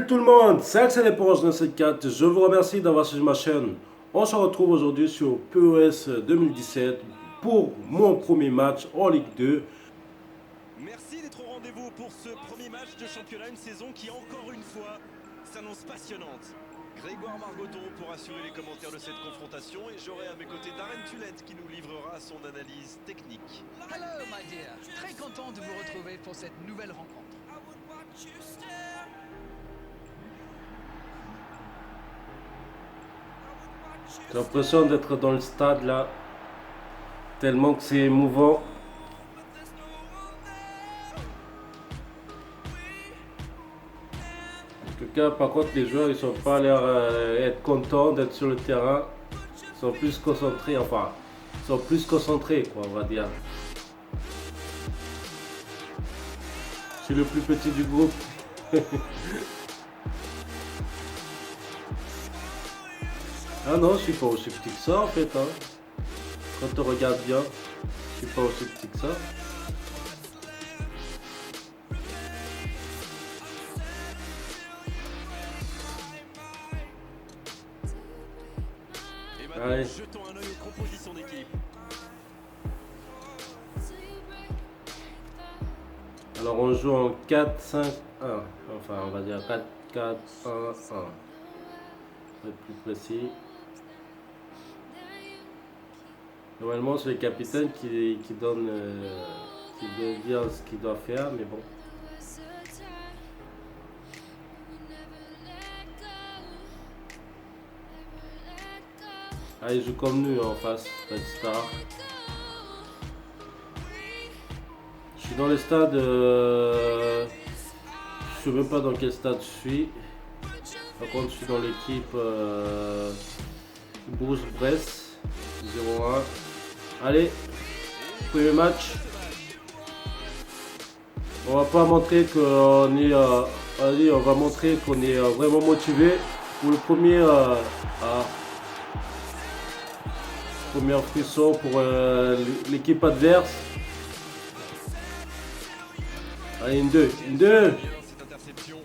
Salut tout le monde, c'est Axel et pour 94. Je vous remercie d'avoir suivi ma chaîne. On se retrouve aujourd'hui sur PES 2017 pour mon premier match en Ligue 2. Merci d'être au rendez-vous pour ce premier match de championnat, une saison qui encore une fois s'annonce passionnante. Grégoire Margoton pour assurer les commentaires de cette confrontation et j'aurai à mes côtés Darren Tulette qui nous livrera son analyse technique. Hello my dear, très content de vous retrouver pour cette nouvelle rencontre. J'ai l'impression d'être dans le stade là, tellement que c'est émouvant. En tout cas, par contre, les joueurs ils sont pas l'air être contents d'être sur le terrain. Ils sont plus concentrés, enfin, ils sont plus concentrés quoi, on va dire. Je suis le plus petit du groupe. Ah non, je suis pas aussi petit que ça en fait. Hein. Quand on regarde bien, je suis pas aussi petit que ça. Et maintenant, Allez. jetons un œil aux compositions d'équipe. Alors on joue en 4-5-1. Enfin, on va dire 4-4-1-1. Pour être plus précis. Normalement, c'est le capitaine qui donne, qui doit dire ce qu'il doit faire, mais bon. Ah, il joue comme nous en face, Red Star. Je suis dans le stade. Je sais même pas dans quel stade je suis. Par contre, je suis dans l'équipe Bourg-Brest 0-1. Allez, premier match. On va pas montrer qu'on est. Allez, on va montrer qu'on est vraiment motivé pour le premier. Premier frisson pour l'équipe adverse. Allez, une 2. Cette interception.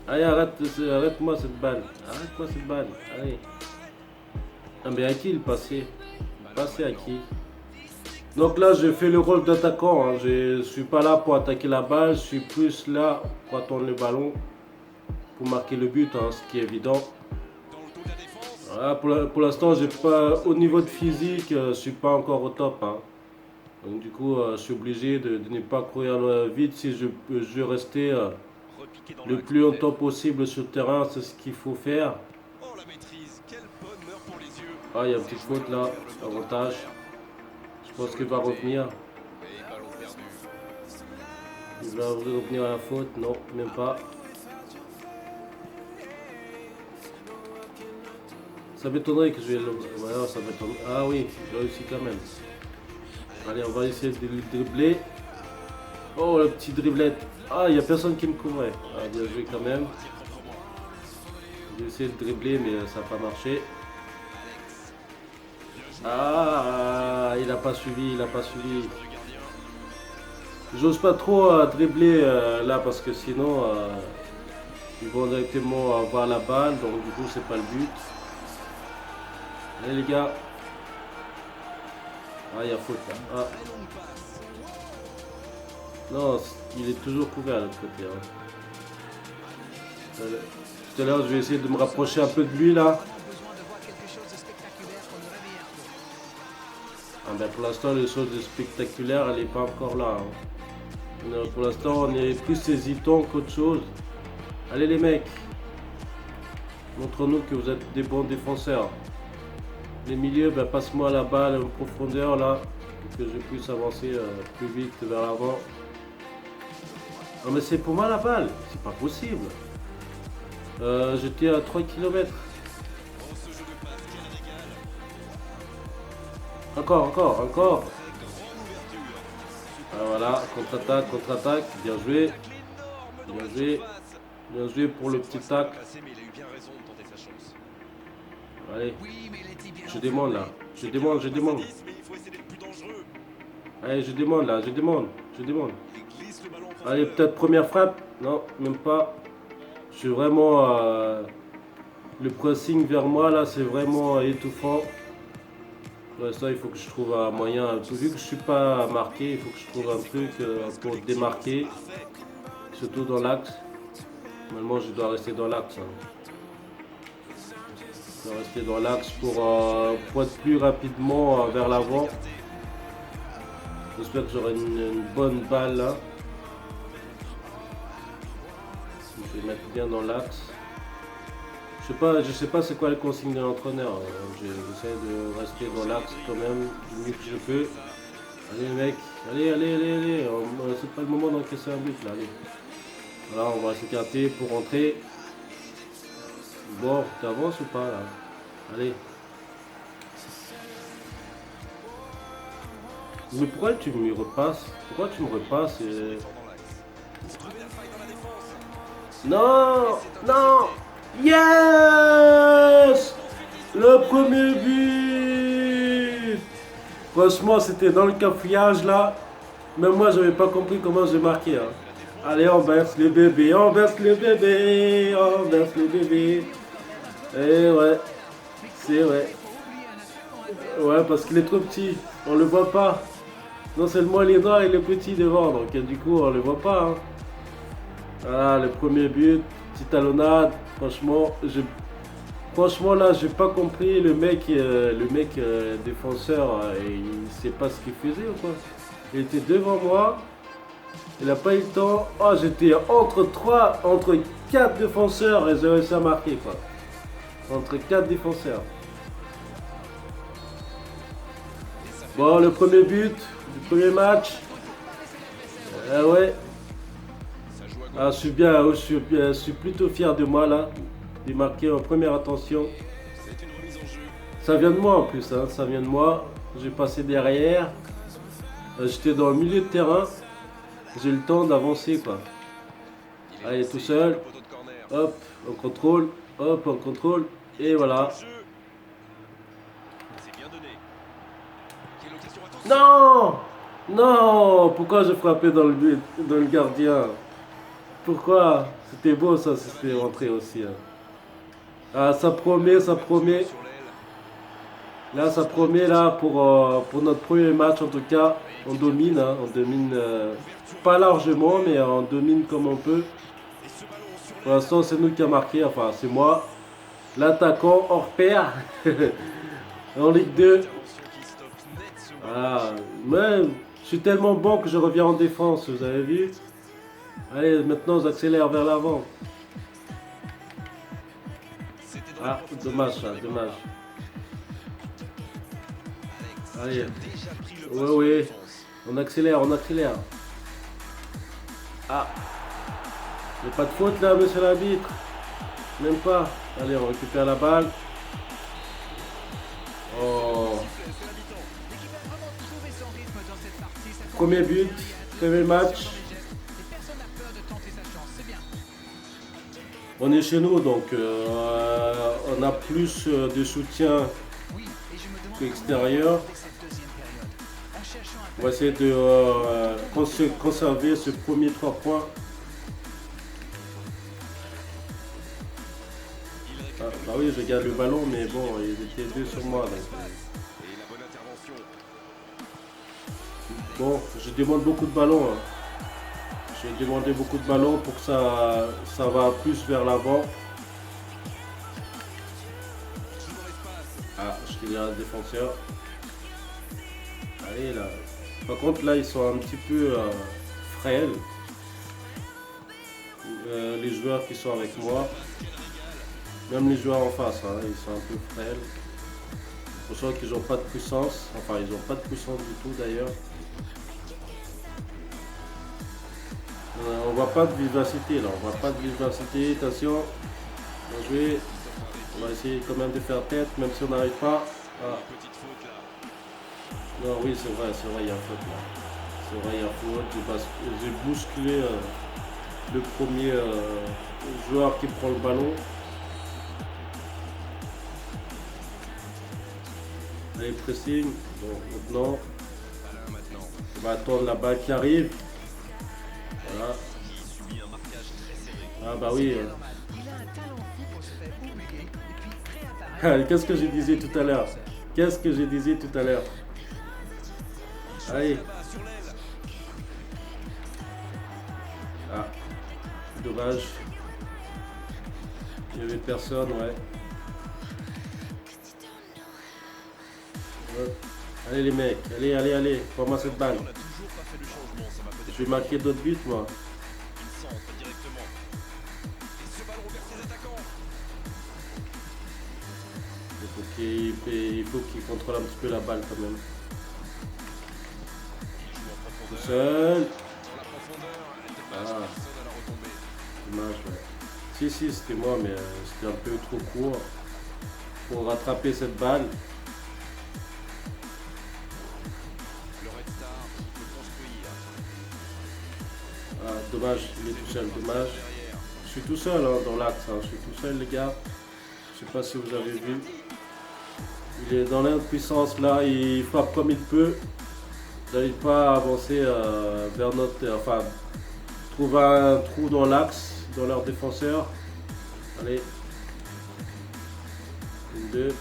Allez, arrête-moi cette balle. Arrête-moi cette balle. Allez. Ah, mais à qui il passait? Passer à qui? Donc là, je fais le rôle d'attaquant. Hein. Je suis pas là pour attaquer la balle. Je suis plus là pour attendre le ballon. Pour marquer le but, hein, ce qui est évident. Dans le dos de la défense. Voilà, pour l'instant, j'ai pas, au niveau de physique, je suis pas encore au top. Hein. Donc du coup, je suis obligé de ne pas courir vite si je veux rester Repiqué dans le l'axe, plus longtemps peut-être. possible sur le terrain. C'est ce qu'il faut faire. Oh la maîtrise, quel bonheur pour les yeux. Ah, il y a une petite faute là, avantage. Je pense qu'il va revenir. Et ballon perdu. Il va revenir à la faute. Non, même pas. Ça m'étonnerait que je vais le. Ouais, ça m'étonnerait. Ah oui, j'ai réussi quand même. Allez, on va essayer de le dribbler. Oh, le petit driblette. Ah, il n'y a personne qui me couvrait. Ah, bien joué quand même. J'ai essayé de dribbler, mais ça n'a pas marché. Ah, il n'a pas suivi, il n'a pas suivi. J'ose pas trop dribbler là parce que sinon ils vont directement avoir la balle, donc du coup c'est pas le but. Allez les gars. Ah, il y a faute là. Ah. Non, il est toujours couvert à l'autre côté. Hein. Tout à l'heure je vais essayer de me rapprocher un peu de lui là. On a besoin de voir quelque chose de spectaculaire pour nous réveiller un peu. Ah ben, pour l'instant les choses de spectaculaires elle n'est pas encore là. Hein. Non, pour l'instant on est plus hésitant qu'autre chose. Allez les mecs. Montre-nous que vous êtes des bons défenseurs. Les milieux, ben, passe-moi la balle en profondeur là, pour que je puisse avancer plus vite vers l'avant. Non mais c'est pour moi la balle, c'est pas possible. J'étais à 3 km. Oh ce jeu de passe, quel régal. Encore. Grande ouverture. Ah, voilà, contre-attaque, bien joué. Tacle énorme dans Bien la joué. surface. Bien joué pour le Cette petit fois, ça va tac. passer, mais il a eu bien raison de tenter sa chance. Allez, Oui, mais il était bien je demande là. C'est Je bien, demande. passe à 10, mais il faut essayer d'être plus dangereux. Allez, je demande là, je demande. Il glisse le ballon en Allez, profondeur. peut-être première frappe. Non, même pas. Je suis vraiment... le pressing vers moi là, c'est vraiment étouffant. Pour l'instant, il faut que je trouve un moyen. Vu que je suis pas marqué, il faut que je trouve un truc pour démarquer. Surtout dans l'axe. Normalement, je dois rester dans l'axe. Je dois rester dans l'axe pour être plus rapidement vers l'avant. J'espère que j'aurai une bonne balle là. Je vais mettre bien dans l'axe. Je sais pas c'est quoi le consigne de l'entraîneur. J'essaie de rester dans l'axe quand même du mieux que je peux. Allez mec, allez. C'est pas le moment d'encaisser un but là. Allez. Voilà, on va s'écarter pour rentrer. Bon, t'avances ou pas là? Allez. Mais pourquoi tu me repasses? Pourquoi tu me repasses Non! Non! Yes! Le premier but! Franchement, c'était dans le cafouillage là. Même moi, j'avais pas compris comment j'ai marqué. Hein. Allez, on verse le bébé, on verse le bébé, on verse le bébé. Eh ouais, c'est vrai. Ouais, parce qu'il est trop petit, on le voit pas. Non seulement il est noir, il est petit devant, donc du coup, on le voit pas. Hein. Voilà, le premier but, petite talonnade. Franchement là, j'ai pas compris le mec défenseur, il sait pas ce qu'il faisait ou quoi. Il était devant moi, il a pas eu le temps. Oh, j'étais entre 4 défenseurs et j'ai réussi à marquer quoi. Entre 4 défenseurs. Bon, le premier but du premier match. Ouais. Ah, je suis plutôt fier de moi là. J'ai marqué en première attention. Ça vient de moi en plus, hein, ça vient de moi. J'ai passé derrière. J'étais dans le milieu de terrain. J'ai le temps d'avancer quoi. Allez, tout seul. Hop, on contrôle. Hop, on contrôle. Et voilà. Non! Non! Pourquoi je frappais dans le but, dans le gardien? Pourquoi? C'était beau ça, c'était rentré aussi. Hein. Ah, ça promet, ça promet. Là, ça promet là pour notre premier match en tout cas. On domine, hein, on domine pas largement, mais on domine comme on peut. Pour l'instant, c'est nous qui a marqué, enfin c'est moi, l'attaquant hors pair en Ligue 2. Voilà, mais je suis tellement bon que je reviens en défense, vous avez vu? Allez, maintenant j'accélère vers l'avant. Ah, dommage ça, dommage. Allez. Oui. On accélère, on accélère. Ah. Il n'y a pas de faute là, monsieur l'arbitre. Même pas. Allez, on récupère la balle. Oh. Premier but, premier match. On est chez nous, donc on a plus de soutien qu'extérieur. On va essayer de conserver ce premier 3 points. Ah, bah oui, je garde le ballon, mais bon, ils étaient 2 sur moi. Donc, bon, je demande beaucoup de ballons. Hein. J'ai demandé beaucoup de ballons pour que ça va plus vers l'avant. Ah, je tire le défenseur. Allez là. Par contre là ils sont un petit peu frêles. Les joueurs qui sont avec moi. Même les joueurs en face, hein, ils sont un peu frêles. On sent qu'ils n'ont pas de puissance. Enfin ils n'ont pas de puissance du tout d'ailleurs. On voit pas de vivacité là, on voit pas de vivacité, attention, on va jouer, on va essayer quand même de faire tête, même si on n'arrive pas. Ah. Non oui c'est vrai, il y a faute là. C'est vrai, il y a faute, j'ai bousculé le premier joueur qui prend le ballon. Allez, pressing, bon maintenant, on va attendre la balle qui arrive. Voilà. Ah bah oui, en foot, on se fait oublier et puis réapparaître. Qu'est-ce que je disais tout à l'heure? Qu'est-ce que je disais tout à l'heure? Allez. Là-bas sur l'aile. Ah, dommage. Il n'y avait personne, ouais. Ouais. Allez les mecs, allez, prends-moi cette balle. On n'a toujours pas fait le changement, ça va peut-être. Je vais marquer d'autres buts, moi. Il centre directement. Et ce ballon vers ses attaquants. Il faut qu'il contrôle un petit peu la balle quand même. Il joue en Tout profondeur. seul. Dans la profondeur. Dommage, Ah. personne à la retomber. Dommage, ouais. Si, c'était moi, mais c'était un peu trop court pour rattraper cette balle. Le Red Star peut construire. Ah, dommage, il est tout seul, dommage. Derrière. Je suis tout seul hein, dans l'axe, hein. Je suis tout seul les gars. Je sais pas si vous avez vu. Il est dans l'impuissance là, il frappe comme il peut. Il n'arrive pas à avancer vers notre... enfin, trouver un trou dans l'axe, dans leur défenseur. Allez. 1, 2. Dans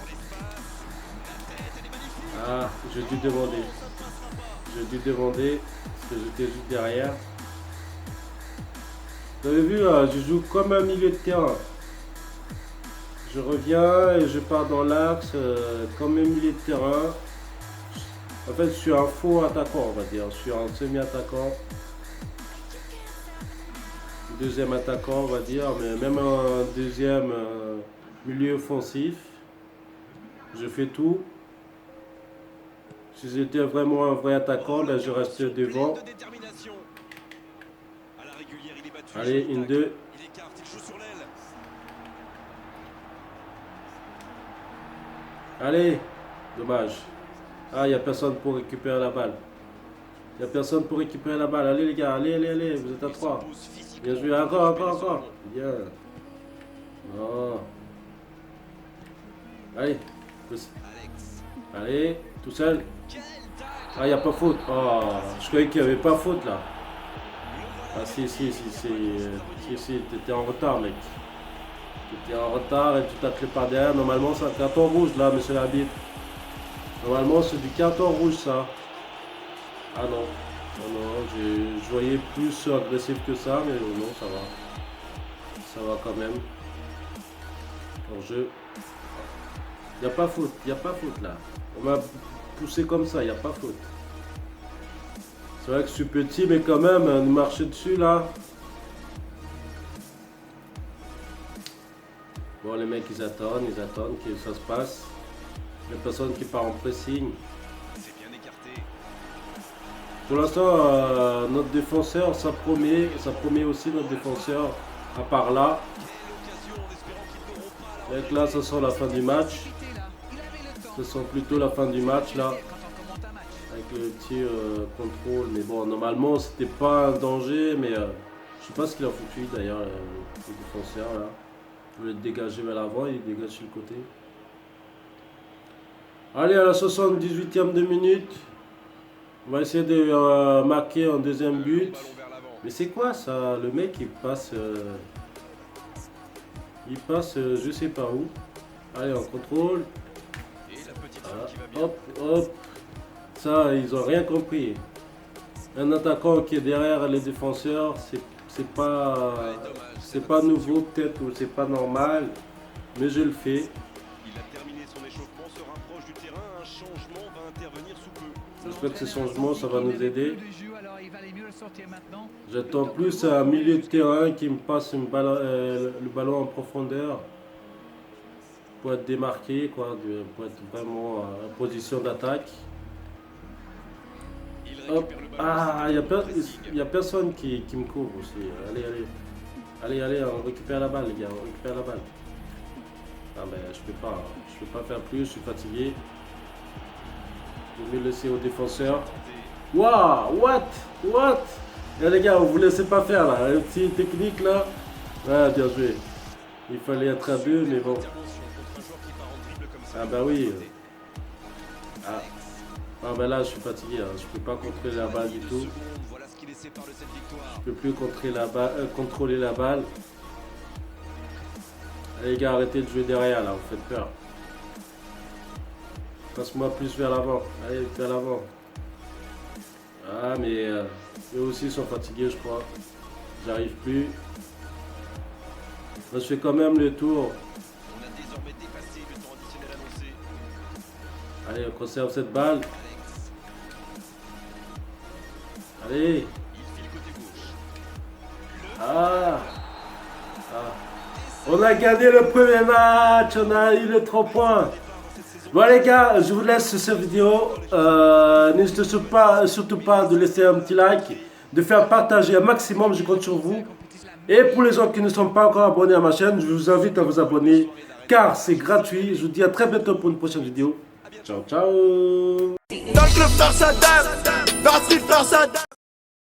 l'espace. La tête, elle est magnifique. Ah, j'ai dû demander. J'ai dû demander parce que j'étais juste derrière. Vous avez vu, je joue comme un milieu de terrain. Je reviens et je pars dans l'axe comme un milieu de terrain. En fait, je suis un faux attaquant, on va dire. Je suis un semi-attaquant. Deuxième attaquant, on va dire. Mais même un deuxième milieu offensif. Je fais tout. Si j'étais vraiment un vrai attaquant, ben, je reste devant. Pleine de détermination. À la régulière, il est battu. Allez, Joli 1, tacle. 2. Il écarte, il joue sur l'aile. Allez, dommage. Ah, il n'y a personne pour récupérer la balle. Il n'y a personne pour récupérer la balle. Allez les gars, allez, vous êtes à Il 3. s'impose physiquement Bien joué, pour encore. récupérer ce ballon. Bien. Non. Allez. Alex. Allez, tout seul. Quel tacle. Ah, il n'y a pas faute. Oh, je croyais qu'il n'y avait pas faute là. Ah, si, t'étais en retard, mec. T'étais en retard et tu tacles par derrière. Normalement, c'est un carton rouge là, monsieur l'arbitre. Normalement, c'est du carton rouge ça. Ah non. Non, je voyais plus agressif que ça, mais non, ça va. Ça va quand même. En jeu. Il n'y a pas faute là. On m'a poussé comme ça, il n'y a pas faute. C'est vrai que je suis petit, mais quand même, nous marcher dessus là. Bon, les mecs ils attendent que ça se passe. Il n'y a personne qui part en pressing. C'est bien écarté. Pour l'instant, notre défenseur, ça promet aussi notre défenseur à part là. Quelle occasion en espérant qu'ils n'auront pas la Donc là, ce sera la fin du match. Il avait le temps. Ce sera plutôt la fin du match là. Quand on commente un match. Avec le petit contrôle. Mais bon, normalement, c'était pas un danger. Mais je sais pas ce qu'il a foutu d'ailleurs, le défenseur là. Il voulait le dégager vers l'avant, il dégage sur le côté. Allez, à la 78e de minute. On va essayer de marquer un deuxième but. ballon vers l'avant. Mais c'est quoi ça? Le mec il passe. Je sais pas où. Allez, on contrôle. Et la petite Voilà. frappe qui va bien. Hop. Ça, ils ont rien compris. Un attaquant qui est derrière les défenseurs, c'est pas nouveau peut-être ou c'est pas normal, mais je le fais. Il a terminé son échauffement, se rapproche du terrain. Un changement va intervenir sous peu. J'espère que ces changements, ça va nous aider. Plus de jus, alors il valait mieux le sortir maintenant. J'attends plus un milieu de terrain qui me passe le ballon en profondeur pour être démarqué, quoi, pour être vraiment en position d'attaque. Il Hop. récupère le ballon. Ah, il Pressing. n'y a personne qui me couvre aussi. Allez, on récupère la balle, les gars, on récupère la balle. Non, mais je peux pas faire plus, je suis fatigué. Je vais laisser au défenseur. Waouh, what? Et les gars, vous laissez pas faire là, un petit technique là. Ouais, bien joué. Il fallait être à deux, mais bon. Intervention contre un joueur qui part en dribble comme ça. Ah bah oui. Ah ben là, je suis fatigué, hein. Je peux pas contrôler la balle du tout. Voilà ce qu'il intéressé par cette victoire. Je peux plus contrôler la balle. Allez les gars, arrêtez de jouer derrière là, vous faites peur. Passe-moi plus vers l'avant. Allez, vers l'avant. Ah mais eux aussi sont fatigués je crois. J'arrive plus. Moi, je fais quand même le tour. On a désormais dépassé le temps additionnel annoncé. Allez, on conserve cette balle. Allez. Il file côté gauche. Ah. On a gagné le premier match. On a eu les 3 points. Bon les gars, je vous laisse sur cette vidéo. N'hésitez surtout pas de laisser un petit like, de faire partager un maximum, je compte sur vous. Et pour les gens qui ne sont pas encore abonnés à ma chaîne, je vous invite à vous abonner car c'est gratuit. Je vous dis à très bientôt pour une prochaine vidéo. Ciao ciao. Dans le club, frère, ça dame. Dans le street, frère, ça dame.